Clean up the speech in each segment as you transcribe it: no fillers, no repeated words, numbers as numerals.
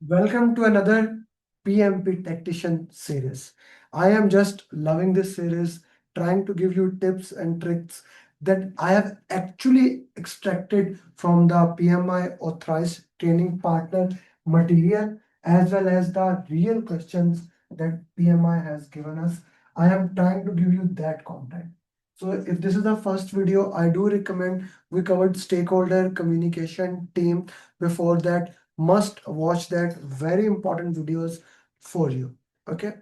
Welcome to another PMP Tactician series. I am just loving this series, trying to give you tips and tricks that I have actually extracted from the PMI authorized training partner material as well as the real questions that PMI has given us. I am trying to give you that content. So if this is the first video, I do recommend we covered stakeholder communication team. Before that, must watch that, very important videos for you. Okay,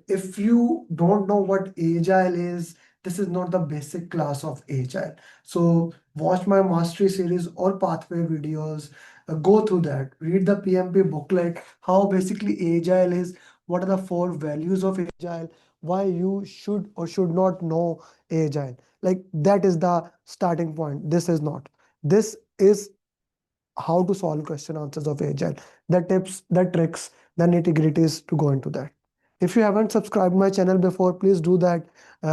if you don't know what agile is, this is not the basic class of agile. So watch my mastery series or pathway videos. Go through that, read the PMP booklet, how basically agile is, what are the four values of agile, why you should or should not know agile. Like, that is the starting point. This is not. This is how to solve question answers of agile, the tips, the tricks, the nitty gritties to go into that. If you haven't subscribed my channel before, please do that,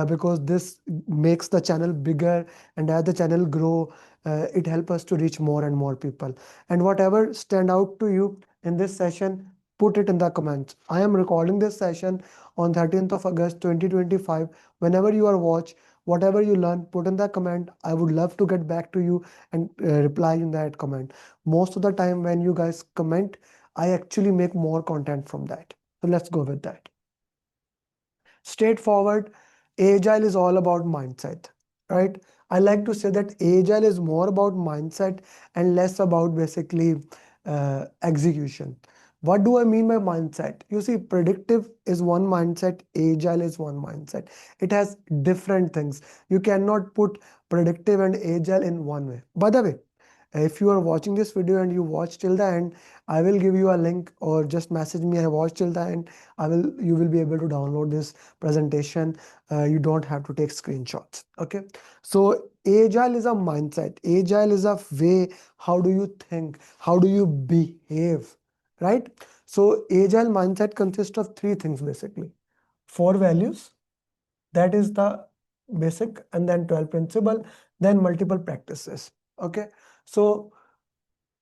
because this makes the channel bigger, and as the channel grow, it helps us to reach more and more people. And whatever stand out to you in this session, put it in the comments. I am recording this session on 13th of August 2025. Whenever you are watch, whatever you learn, put in the comment. I would love to get back to you and reply in that comment. Most of the time when you guys comment, I actually make more content from that. So let's go with that. Straightforward, agile is all about mindset, right? I like to say that agile is more about mindset and less about basically execution. What do I mean by mindset? You see, predictive is one mindset, agile is one mindset. It has different things. You cannot put predictive and agile in one way. By the way, if you are watching this video and you watch till the end, I will give you a link, or just message me, I watched till the end. You will be able to download this presentation. You don't have to take screenshots. Okay, so agile is a mindset, agile is a way. How do you think, how do you behave, right? So agile mindset consists of three things basically: four values, that is the basic, and then 12 principle, then multiple practices. Okay, so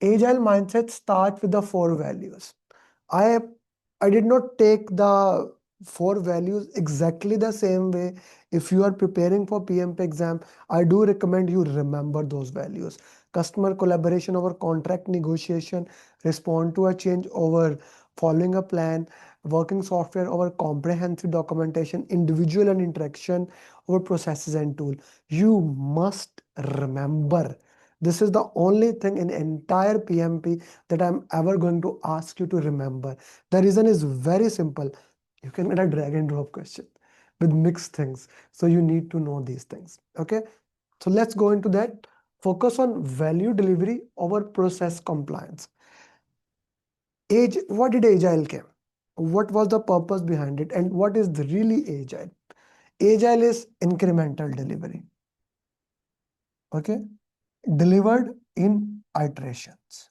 agile mindset starts with the four values. I I did not take the four values exactly the same way. If you are preparing for PMP exam, I do recommend you remember those values. Customer collaboration over contract negotiation, respond to a change over following a plan, working software over comprehensive documentation, individual and interaction over processes and tool. You must remember. This is the only thing in entire PMP that I'm ever going to ask you to remember. The reason is very simple. You can get a drag and drop question with mixed things. So you need to know these things. Okay. So let's go into that. Focus on value delivery over process compliance. What did Agile came? What was the purpose behind it? And what is really Agile? Agile is incremental delivery. Okay. Delivered in iterations.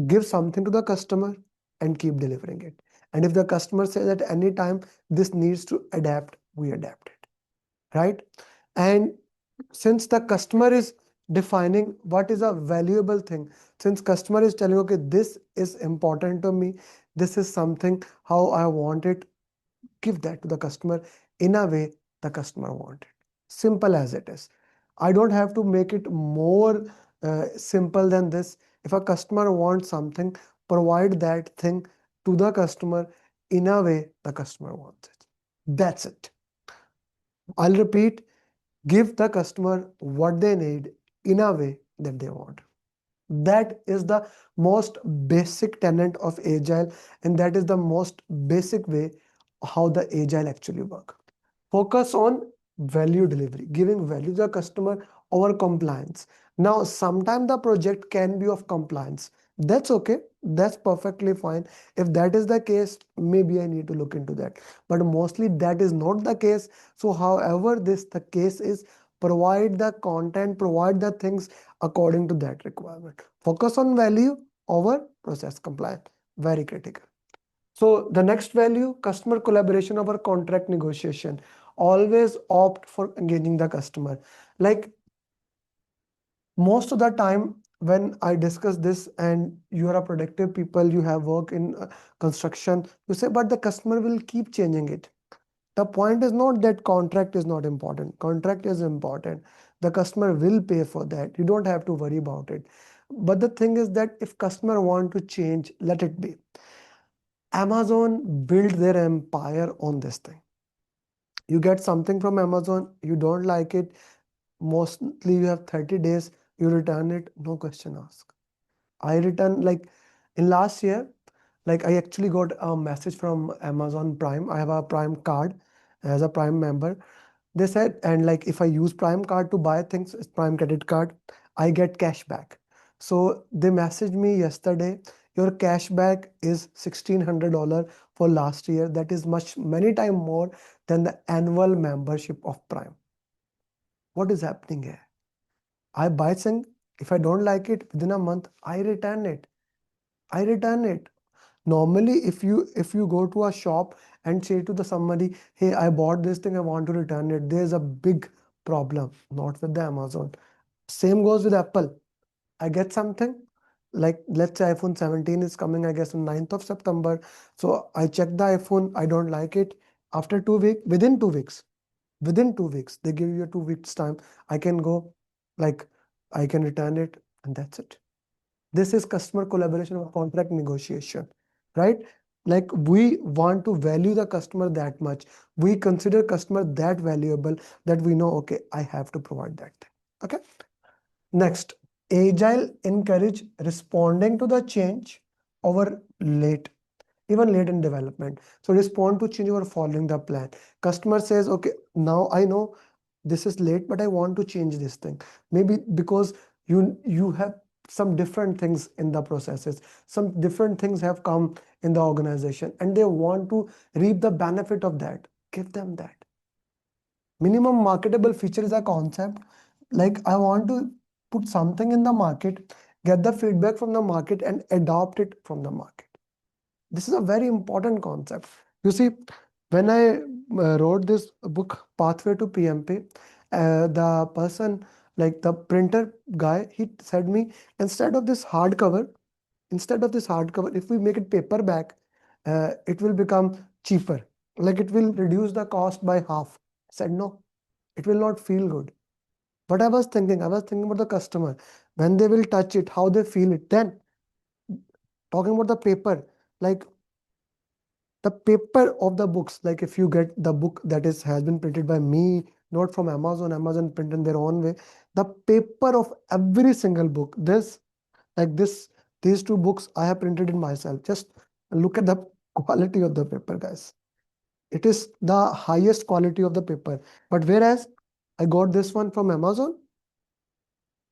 Give something to the customer and keep delivering it. And if the customer says at any time this needs to adapt, we adapt it, right? And since the customer is defining what is a valuable thing, since customer is telling, okay, this is important to me, this is something how I want it, give that to the customer in a way the customer want it. Simple as it is. I don't have to make it more simple than this. If a customer wants something, provide that thing to the customer in a way the customer wants it. That's it. I'll repeat, give the customer what they need in a way that they want. That is the most basic tenet of Agile, and that is the most basic way how the Agile actually work. Focus on value delivery, giving value to the customer over compliance. Now, sometimes the project can be of compliance. That's okay. That's perfectly fine. If that is the case, maybe I need to look into that. But mostly that is not the case. So however this the case is, provide the content, provide the things according to that requirement. Focus on value over process compliance. Very critical. So the next value, customer collaboration over contract negotiation. Always opt for engaging the customer. Like, most of the time, when I discuss this and you are a productive people, you have work in construction, you say, but the customer will keep changing it. The point is not that contract is not important. Contract is important. The customer will pay for that. You don't have to worry about it. But the thing is that if customer want to change, let it be. Amazon built their empire on this thing. You get something from Amazon, you don't like it, mostly you have 30 days, you return it, no question asked. I return like in last year, like I actually got a message from Amazon Prime. I have a Prime card as a Prime member. They said, and like if I use Prime card to buy things, it's Prime credit card, I get cash back. So they messaged me yesterday, your cashback is $1,600 for last year. That is many times more than the annual membership of Prime. What is happening here? I buy something, if I don't like it within a month, I return it. I return it. Normally, if you go to a shop and say to the somebody, hey, I bought this thing, I want to return it, there's a big problem. Not with the Amazon. Same goes with Apple. I get something, like let's say iPhone 17 is coming, I guess on 9th of September. So I check the iPhone, I don't like it. After 2 weeks, within 2 weeks, they give you a 2 weeks time. I can go, like, I can return it, and that's it. This is customer collaboration or contract negotiation, right? Like we want to value the customer that much. We consider customer that valuable that we know, okay, I have to provide that thing. Okay. Next, agile encourage responding to the change over late, even late in development. So respond to change over following the plan. Customer says, okay, now I know this is late, but I want to change this thing. Maybe because you have some different things in the processes, some different things have come in the organization, and they want to reap the benefit of that. Give them that. Minimum marketable feature is a concept. Like I want to put something in the market, get the feedback from the market, and adopt it from the market. This is a very important concept. You see, when I wrote this book, Pathway to PMP, the person, like the printer guy, he said me, instead of this hardcover, if we make it paperback, it will become cheaper. Like it will reduce the cost by half. I said, no, it will not feel good. What I was thinking about the customer. When they will touch it, how they feel it. Then talking about the paper, like the paper of the books, like if you get the book that is has been printed by me, not from Amazon print in their own way, the paper of every single book, this these two books I have printed it myself. Just look at the quality of the paper, guys. It is the highest quality of the paper. But whereas I got this one from Amazon,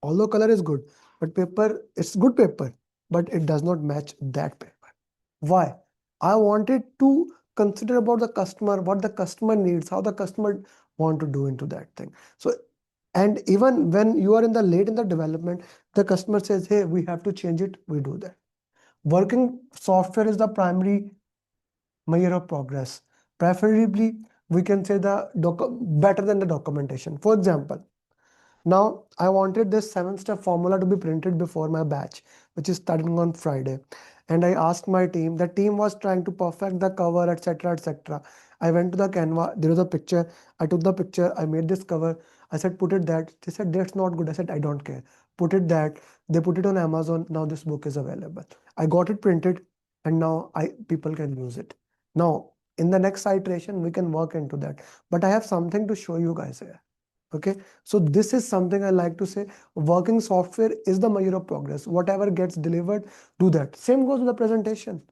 although color is good, but paper, it's good paper, but it does not match that paper. Why? I wanted to consider about the customer, what the customer needs, how the customer want to do into that thing. So, and even when you are in the late in the development, the customer says, hey, we have to change it, we do that. Working software is the primary measure of progress. Preferably, we can say the better than the documentation. For example, now I wanted this 7-step formula to be printed before my batch, which is starting on Friday. And I asked my team, the team was trying to perfect the cover, etc., etc. I went to the Canva, there was a picture. I took the picture, I made this cover. I said, put it that. They said, that's not good. I said, I don't care. Put it that. They put it on Amazon. Now this book is available. I got it printed and now people can use it. Now, in the next iteration, we can work into that. But I have something to show you guys here. Okay, so this is something I like to say. Working software is the measure of progress. Whatever gets delivered, do that. Same goes with the presentation.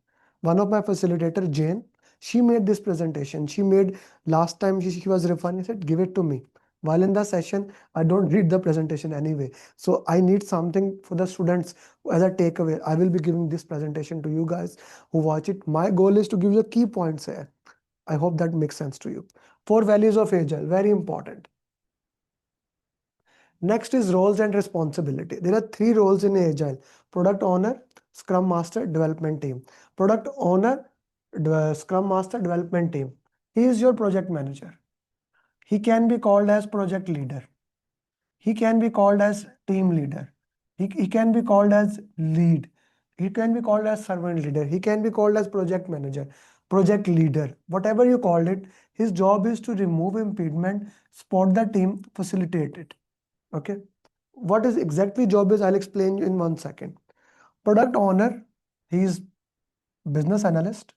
One of my facilitator, Jane, she made this presentation. She made last time she was referring, I said, give it to me. While in the session, I don't read the presentation anyway. So I need something for the students as a takeaway. I will be giving this presentation to you guys who watch it. My goal is to give you the key points here. I hope that makes sense to you. 4 values of Agile, very important. Next is roles and responsibility. There are 3 roles in Agile: product owner, scrum master, development team. Product owner, scrum master, development team. He is your project manager. He can be called as project leader. He can be called as team leader. He can be called as lead. He can be called as servant leader. He can be called as project manager, project leader, whatever you called it. His job is to remove impediment, support the team, facilitate it. Okay. What is exactly job is, I'll explain you in 1 second. Product owner, he is business analyst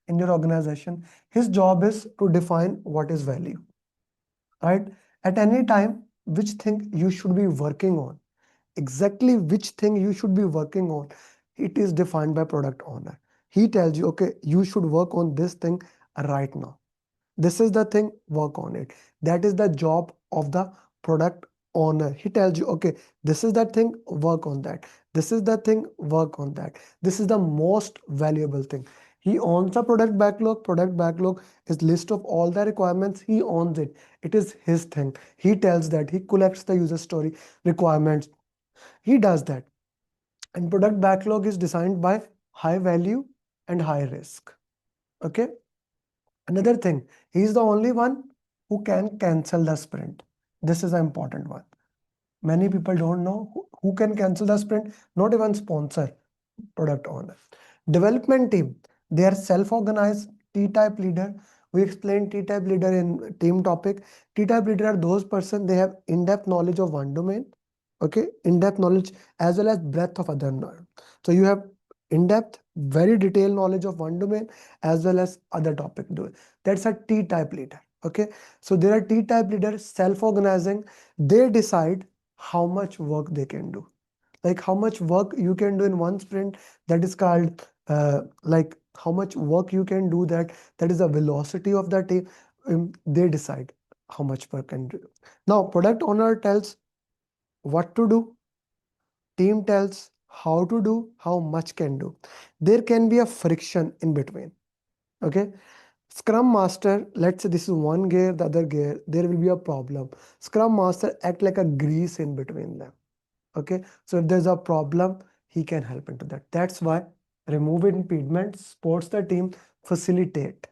in your organization. His job is to define what is value, right? At any time, which thing you should be working on, exactly which thing you should be working on, it is defined by product owner. He tells you, okay, you should work on this thing right now. This is the thing, work on it. That is the job of the product owner. He tells you, okay, this is the thing, work on that. This is the thing, work on that. This is the most valuable thing. He owns the product backlog. Product backlog is list of all the requirements. He owns it. It is his thing. He tells that. He collects the user story requirements. He does that. And product backlog is designed by high value and high risk. Okay. Another thing, he is the only one who can cancel the sprint. This is an important one. Many people don't know who can cancel the sprint, not even sponsor, product owner. Development team, they are self-organized T-type leader. We explained T-type leader in team topic. T-type leader are those person, they have in-depth knowledge of one domain, okay, in-depth knowledge as well as breadth of other knowledge. So you have in-depth, very detailed knowledge of one domain as well as other topic. That's a T-type leader. Okay, so there are T-type leaders self-organizing. They decide how much work they can do, like how much work you can do in one sprint. That is called like how much work you can do, that is the velocity of the team. They decide how much work can do. Now product owner tells what to do, team tells how to do, how much can do. There can be a friction in between. Okay, scrum master, let's say this is one gear, the other gear, there will be a problem. Scrum master act like a grease in between them. Okay, so if there's a problem, he can help into that. That's why remove impediment, supports the team, facilitate.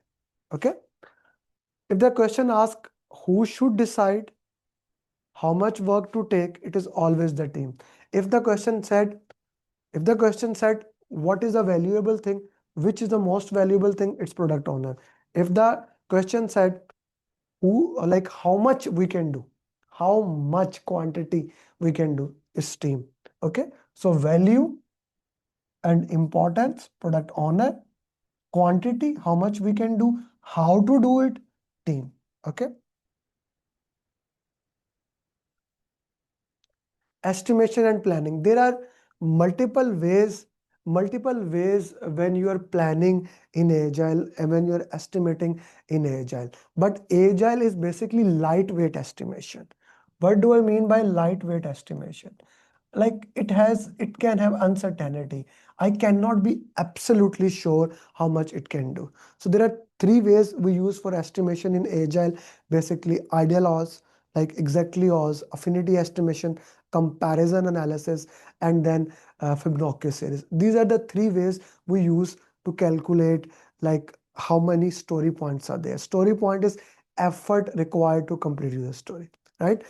Okay, if the question asks who should decide how much work to take, it is always the team. If the question said, what is a valuable thing, which is the most valuable thing, it's product owner. If the question said who, like how much we can do, how much quantity we can do, is team. Okay, so value and importance, product owner, quantity, how much we can do, how to do it, team. Okay, estimation and planning, there are multiple ways when you are planning in agile and when you are estimating in agile. But agile is basically lightweight estimation. What do I mean by lightweight estimation? Like it can have uncertainty. I cannot be absolutely sure how much it can do. So there are three ways we use for estimation in agile. Basically ideal odds, like exactly odds, affinity estimation, comparison analysis, and then Fibonacci series. These are the three ways we use to calculate like how many story points are there. Story point is effort required to complete the story, right?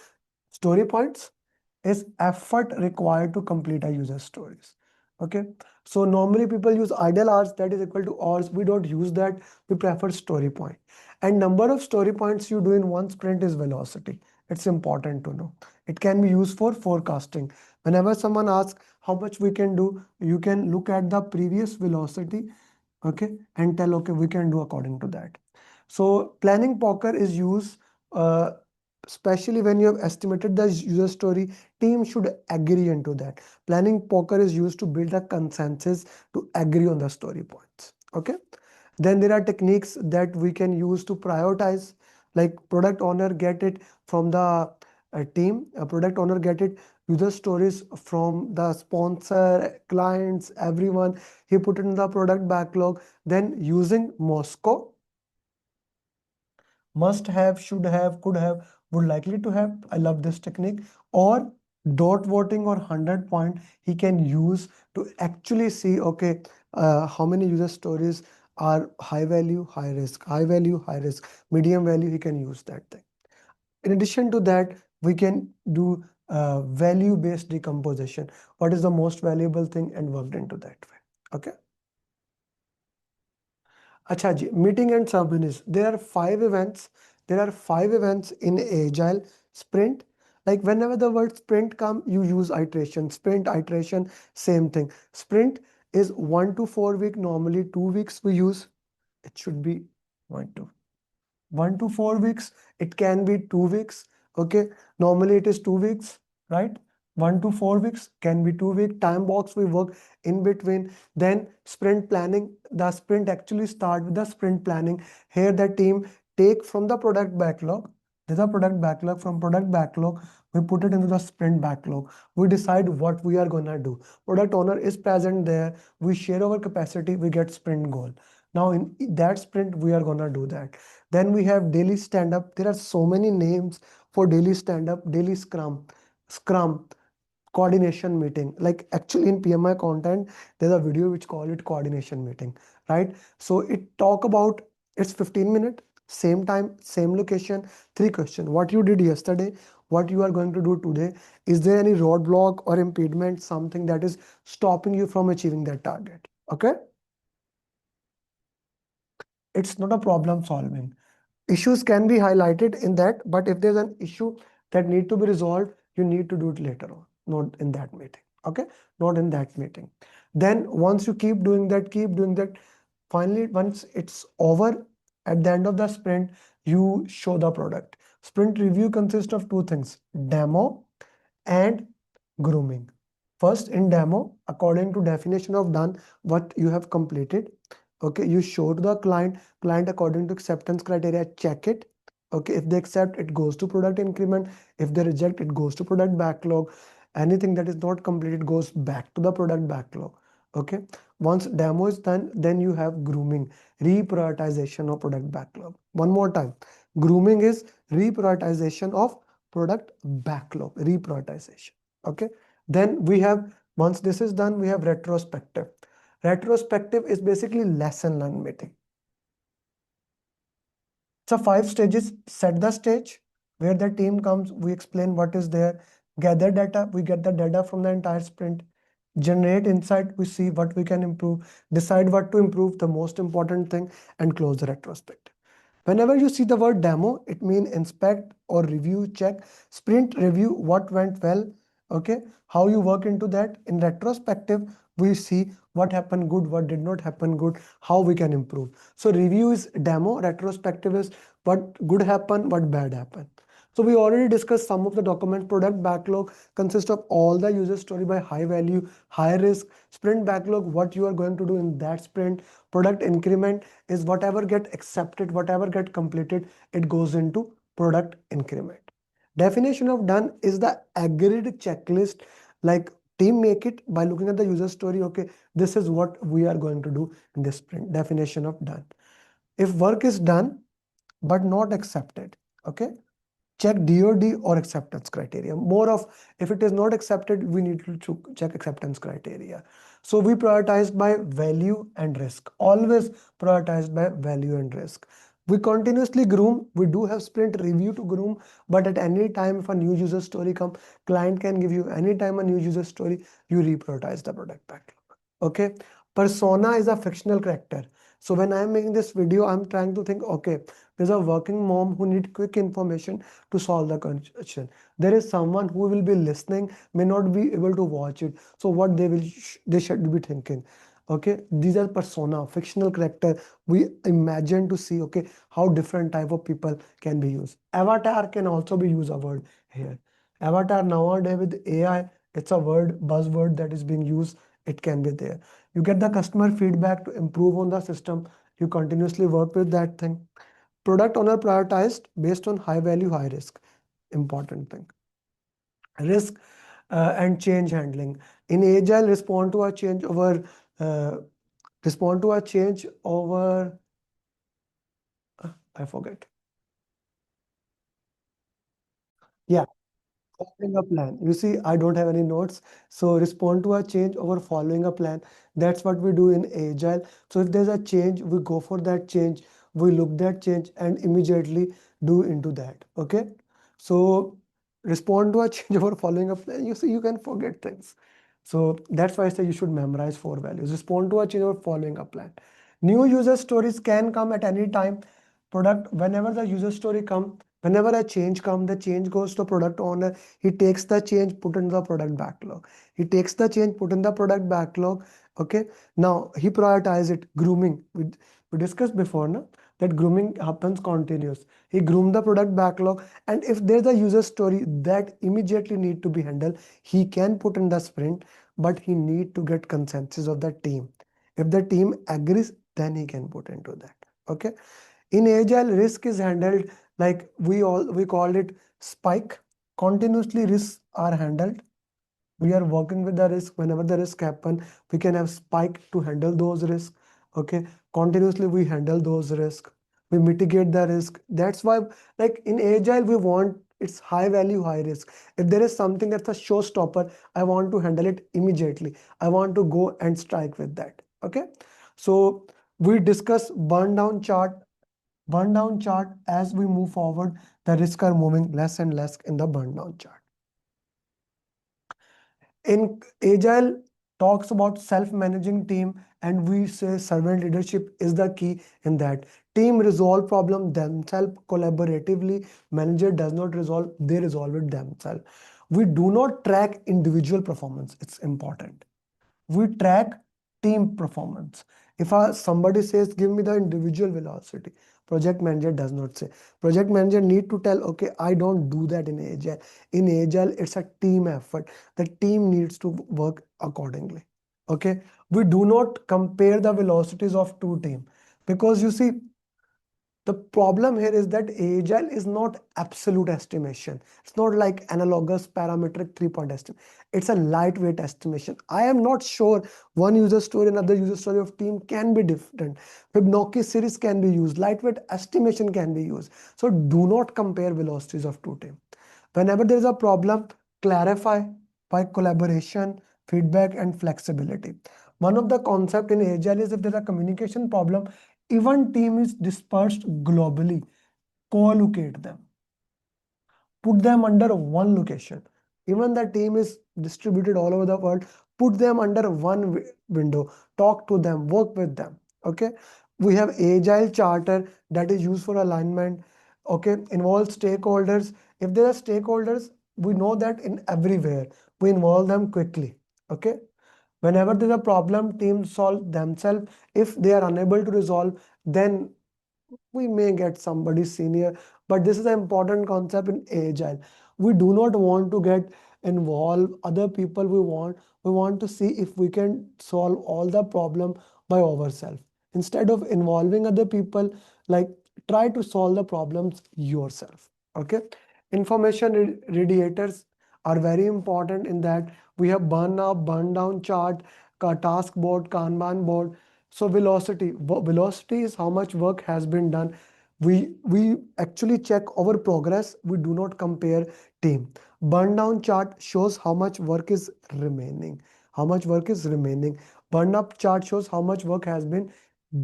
Story points is effort required to complete a user stories. Okay, so normally people use ideal hours, that is equal to hours. We don't use that. We prefer story point. And number of story points you do in one sprint is velocity. It's important to know. It can be used for forecasting. Whenever someone asks how much we can do, you can look at the previous velocity, okay, and tell, okay, we can do according to that. So planning poker is used especially when you have estimated the user story. Team should agree into that. Planning poker is used to build a consensus to agree on the story points. Okay, then there are techniques that we can use to prioritize, like product owner get it from the team, a product owner get it user stories from the sponsor, clients, everyone. He put it in the product backlog. Then using Moscow, must have, should have, could have, would likely to have, I love this technique, or dot voting or 100 point, he can use to actually see, okay, how many user stories are high value, high risk, high value, high risk, medium value. He can use that thing. In addition to that, we can do value based decomposition. What is the most valuable thing and worked into that way. Okay. Acha ji, meeting and subminis. There are five events. There are five events in Agile sprint. Like whenever the word sprint come, you use iteration. Sprint, iteration, same thing. Sprint is 1 to 4 week. Normally 2 weeks we use. It should be 1 to 4 weeks. It can be 2 weeks. Okay. Normally it is 2 weeks, right? 1 to 4 weeks can be 2 week time box. We work in between. Then sprint planning. The sprint actually start with the sprint planning. Here the team take from the product backlog. There's a product backlog. From product backlog, we put it into the sprint backlog. We decide what we are gonna do. Product owner is present there. We share our capacity. We get sprint goal. Now in that sprint, we are gonna do that. Then we have daily stand-up. There are so many names for daily stand-up, daily scrum, coordination meeting. Like actually in PMI content, there's a video which call it coordination meeting, right? So it talk about, it's 15 minutes, same time, same location, 3 questions. What you did yesterday, what you are going to do today. Is there any roadblock or impediment, something that is stopping you from achieving that target? Okay. It's not a problem solving. Issues can be highlighted in that, but if there's an issue that need to be resolved, you need to do it later on, not in that meeting. Okay, not in that meeting. Then once you keep doing that, finally once it's over, at the end of the sprint, you show the product. Sprint review consists of two things: demo and grooming. First, in demo, according to definition of done, what you have completed. Okay, you show to the client according to acceptance criteria, check it. Okay, if they accept, it goes to product increment. If they reject, it goes to product backlog. Anything that is not completed goes back to the product backlog. Okay, once demo is done, then you have grooming, reprioritization of product backlog. One more time, grooming is reprioritization of product backlog, reprioritization. Okay, then we have, once this is done, we have retrospective. Retrospective is basically lesson learned meeting. So 5 stages: set the stage, where the team comes, we explain what is there, gather data, we get the data from the entire sprint, generate insight, we see what we can improve, decide what to improve, the most important thing, and close the retrospective. Whenever you see the word demo, it means inspect or review, check. Sprint review, what went well, okay, how you work into that. In retrospective, we see what happened good, what did not happen good, how we can improve. So review is demo, retrospective is what good happened, what bad happened. So we already discussed some of the document. Product backlog consists of all the user story by high value, high risk. Sprint backlog, what you are going to do in that sprint. Product increment is whatever get accepted, whatever get completed, it goes into product increment. Definition of done is the agreed checklist. Like team make it by looking at the user story. Okay, this is what we are going to do in this sprint. Definition of done. If work is done but not accepted, okay, check DOD or acceptance criteria. More of, if it is not accepted, we need to check acceptance criteria. So we prioritize by value and risk. Always prioritize by value and risk. We continuously groom. We do have sprint review to groom, but at any time if a new user story come, client can give you anytime a new user story, you reprioritize the product backlog. Okay. Persona is a fictional character. So when I'm making this video, I'm trying to think, okay, there's a working mom who need quick information to solve the question. There is someone who will be listening, may not be able to watch it. So what they should be thinking. Okay, these are persona, fictional character. We imagine to see, okay, how different type of people can be used. Avatar can also be used a word here. Avatar nowadays with AI, it's a word, buzzword that is being used. It can be there. You get the customer feedback to improve on the system. You continuously work with that thing. Product owner prioritized based on high value, high risk. Important thing. Risk and change handling. In Agile, uh, respond to a change over, I forget. Yeah, following a plan. You see, I don't have any notes. So respond to a change over following a plan. That's what we do in Agile. So if there's a change, we go for that change. We look that change and immediately do into that. Okay. So respond to a change over following a plan, you see, you can forget things. So that's why I say you should memorize 4 values. Respond to a change over following a plan. New user stories can come at any time. Product, whenever the user story come, whenever a change come, the change goes to product owner. He takes the change, put in the product backlog. He takes the change, put in the product backlog. Okay. Now he prioritize it. Grooming. We discussed before, no? That grooming happens continuous. He groomed the product backlog, and if there's a user story that immediately need to be handled, he can put in the sprint, but he need to get consensus of the team. If the team agrees, then he can put into that. Okay. In agile, risk is handled like we called it spike. Continuously risks are handled. We are working with the risk. Whenever the risk happen, we can have spike to handle those risks. Okay. Continuously we handle those risks, we mitigate the risk. That's why, like in agile, we want it's high value high risk. If there is something that's a showstopper, I want to handle it immediately. I want to go and strike with that. Okay. So we discuss burn down chart. As we move forward, the risks are moving less and less in the burn down chart. In agile talks about self-managing team, and we say servant leadership is the key in that. Team resolve problem themselves collaboratively. Manager does not resolve, they resolve it themselves. We do not track individual performance. It's important. We track team performance. If somebody says give me the individual velocity, project manager does not say. Project manager need to tell, okay, I don't do that in agile. In agile, it's a team effort. The team needs to work accordingly. Okay. We do not compare the velocities of two teams, because you see, the problem here is that agile is not absolute estimation. It's not like analogous parametric 3-point estimate. It's a lightweight estimation. I am not sure one user story, another user story of team can be different. Fibonacci series can be used. Lightweight estimation can be used. So do not compare velocities of two teams. Whenever there is a problem, clarify by collaboration, feedback, and flexibility. One of the concept in agile is if there's a communication problem, even team is dispersed globally, co-locate them, put them under one location. Even the team is distributed all over the world, put them under one window, talk to them, work with them. Okay. We have agile charter that is used for alignment. Okay. Involve stakeholders. If there are stakeholders, we know that in everywhere we involve them quickly. Okay. Whenever there's a problem, teams solve themselves. If they are unable to resolve, then we may get somebody senior, but this is an important concept in agile. We do not want to get involve other people. We want to see if we can solve all the problem by ourselves. Instead of involving other people, like, try to solve the problems yourself. Okay. Information radiators are very important in that. We have burn up, burn down chart, task board, Kanban board. So velocity is how much work has been done. We actually check our progress. We do not compare team. Burn down chart shows how much work is remaining. How much work is remaining. Burn up chart shows how much work has been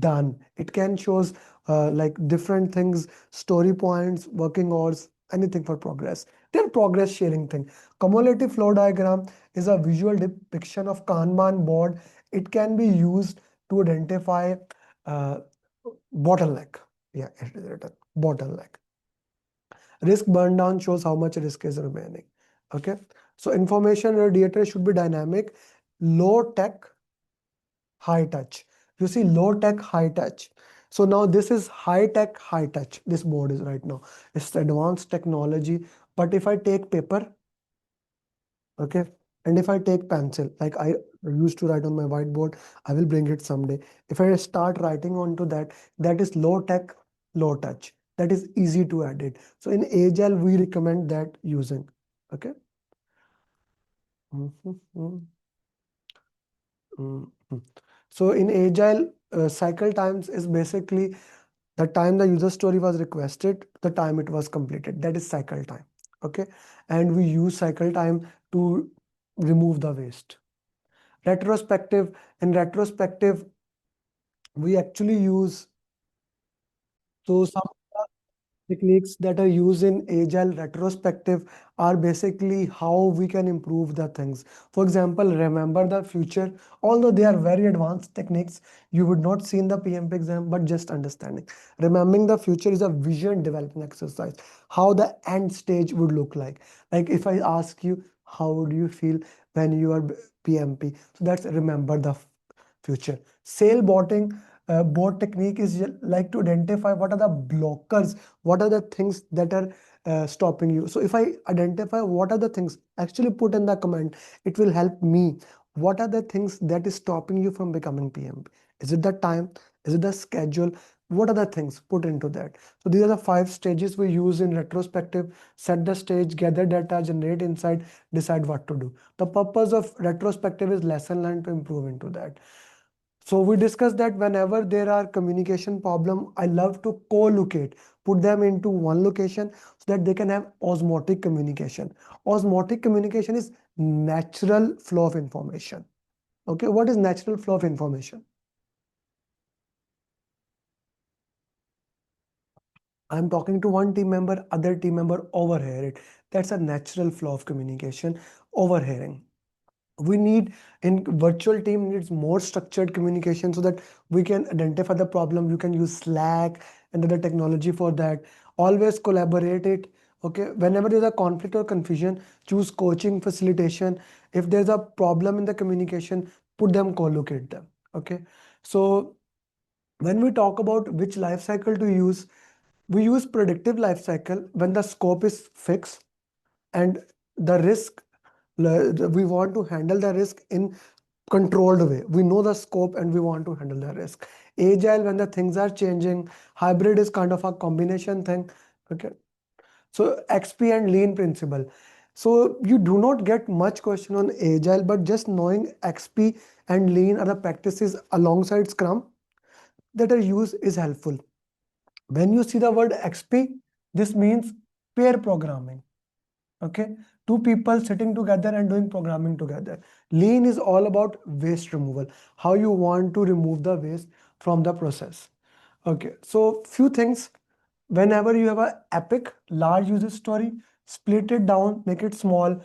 done. It can shows like different things, story points, working hours, anything for progress. Then progress sharing thing. Cumulative flow diagram is a visual depiction of Kanban board. It can be used to identify uh, bottleneck. Yeah, it is written bottleneck. Risk burn down shows how much risk is remaining. Okay. So information radiator should be dynamic, low tech, high touch. You see, low tech, high touch. So now this is high tech, high touch. This board is right now. It's advanced technology. But if I take paper, okay, and if I take pencil, like I used to write on my whiteboard, I will bring it someday. If I start writing onto that, that is low tech, low touch. That is easy to edit. So in Agile, we recommend that using. Okay. Mhm. Mhm. So in Agile, cycle times is basically the time the user story was requested, the time it was completed. That is cycle time. Okay. And we use cycle time to remove the waste. Retrospective. In retrospective, we actually use, so some techniques that are used in agile retrospective are basically how we can improve the things. For example, remember the future. Although they are very advanced techniques, you would not see in the PMP exam, but just understanding. Remembering the future is a vision developing exercise. How the end stage would look like. Like if I ask you, how would you feel when you are PMP? So that's remember the future. Sale botting bot technique is like to identify what are the blockers, what are the things that are stopping you. So if I identify what are the things, actually put in the comment, it will help me. What are the things that is stopping you from becoming PM? Is it the time? Is it the schedule? What are the things? Put into that. So these are the 5 stages we use in retrospective. Set the stage, gather data, generate insight, decide what to do. The purpose of retrospective is lesson learned to improve into that. So we discussed that whenever there are communication problem, I love to co-locate, put them into one location so that they can have osmotic communication. Osmotic communication is natural flow of information. Okay, what is natural flow of information? I'm talking to one team member, other team member overhear it. That's a natural flow of communication, overhearing. We need in virtual team needs more structured communication so that we can identify the problem. You can use Slack and other technology for that. Always collaborate it. Okay, whenever there's a conflict or confusion, choose coaching facilitation. If there's a problem in the communication, put them, co-locate them. Okay, so when we talk about which life cycle to use, we use predictive life cycle when the scope is fixed and the risk, we want to handle the risk in controlled way. We know the scope and we want to handle the risk. Agile, when the things are changing. Hybrid is kind of a combination thing. Okay, so XP and lean principle. So you do not get much question on agile, but just knowing XP and lean are the practices alongside Scrum that are used is helpful. When you see the word XP, this means pair programming. Okay, two people sitting together and doing programming together. Lean is all about waste removal, how you want to remove the waste from the process. Okay, so few things. Whenever you have a epic large user story, split it down, make it small,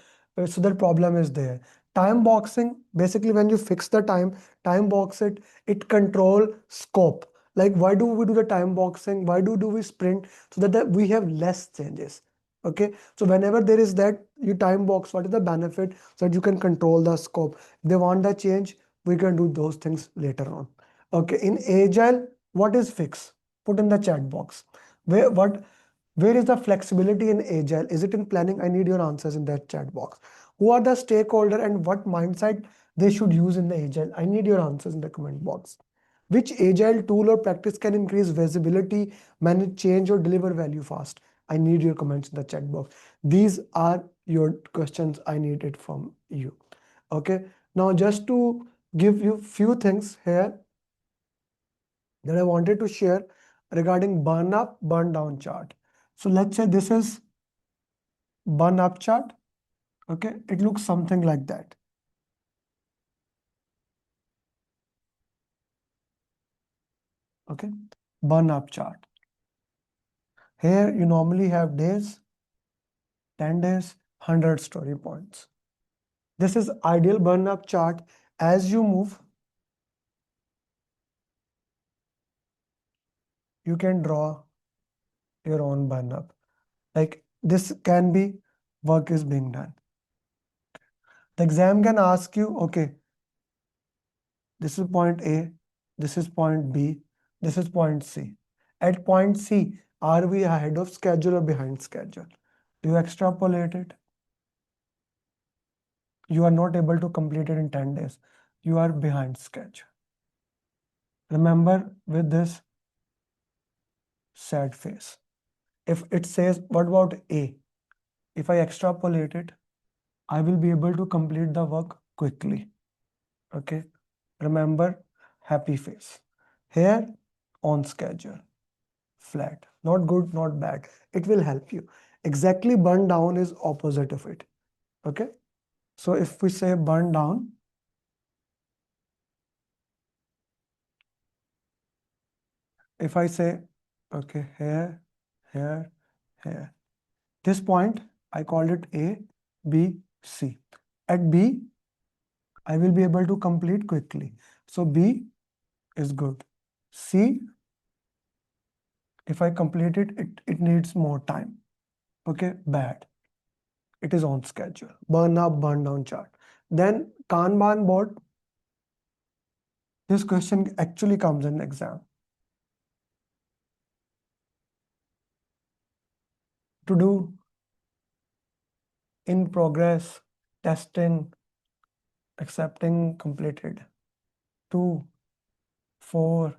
so that problem is there. Time boxing, basically when you fix the time box it, it control scope. Like why do we do the time boxing? Why do we sprint? So that we have less changes. Okay, so whenever there is that, you time box what is the benefit so that you can control the scope. If they want the change, we can do those things later on. Okay, in agile, what is fix? Put in the chat box. Where is the flexibility in agile? Is it in planning? I need your answers in that chat box. Who are the stakeholder and what mindset they should use in the agile? I need your answers in the comment box. Which agile tool or practice can increase visibility, manage change, or deliver value fast? I need your comments in the chat box. These are your questions I needed from you. Okay. Now, just to give you few things here that I wanted to share regarding burn up, burn down chart. So let's say this is burn up chart. Okay. It looks something like that. Okay. Burn up chart. Here you normally have days, 10 days, 100 story points. This is ideal burn up chart. As you move, you can draw your own burn up. Like this can be work is being done. The exam can ask you, okay, this is point A, this is point B, this is point C. At point C, are we ahead of schedule or behind schedule? Do you extrapolate it? You are not able to complete it in 10 days. You are behind schedule. Remember with this sad face. If it says, what about A? If I extrapolate it, I will be able to complete the work quickly. Okay. Remember, happy face. Here, on schedule. Flat. Not good, not bad. It will help you. Exactly burn down is opposite of it. Okay. So if we say burn down, if I say, okay, here, here, here. This point, I called it A, B, C. At B, I will be able to complete quickly. So B is good. C, if I complete it, it needs more time. Okay, bad. It is on schedule. Burn up, burn down chart. Then Kanban board. This question actually comes in exam. To do, in progress, testing, accepting, completed. 2, 4,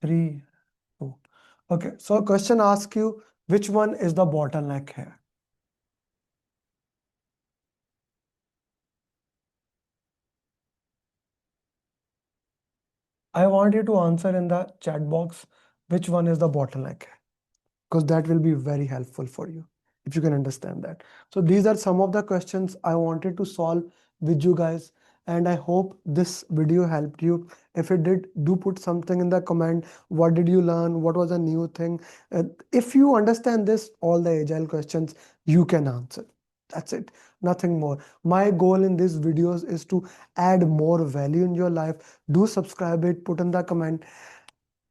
3, 2. Okay, so a question asks you which one is the bottleneck here. I want you to answer in the chat box which one is the bottleneck, because that will be very helpful for you if you can understand that. So these are some of the questions I wanted to solve with you guys, and I hope this video helped you. If it did, do put something in the comment. What did you learn? What was a new thing? If you understand this, all the agile questions you can answer. That's it, nothing more. My goal in these videos is to add more value in your life. Do subscribe it, put in the comment.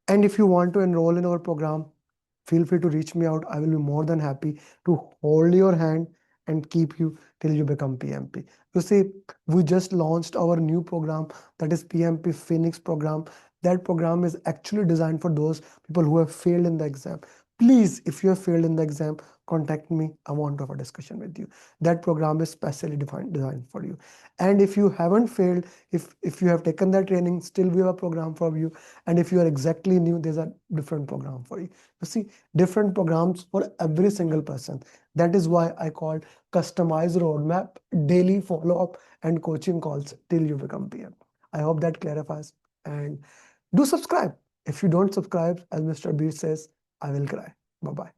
And if you want to enroll in our program, feel free to reach me out. I will be more than happy to hold your hand and keep you till you become PMP. You see, we just launched our new program, that is PMP Phoenix program. That program is actually designed for those people who have failed in the exam. Please, if you have failed in the exam, contact me. I want to have a discussion with you. That program is specially designed for you. And if you haven't failed, if you have taken that training, still we have a program for you. And if you are exactly new, there's a different program for you. You see, different programs for every single person. That is why I call customized roadmap, daily follow-up, and coaching calls till you become PM. I hope that clarifies. And do subscribe. If you don't subscribe, as Mr. B says, I will cry. Bye-bye.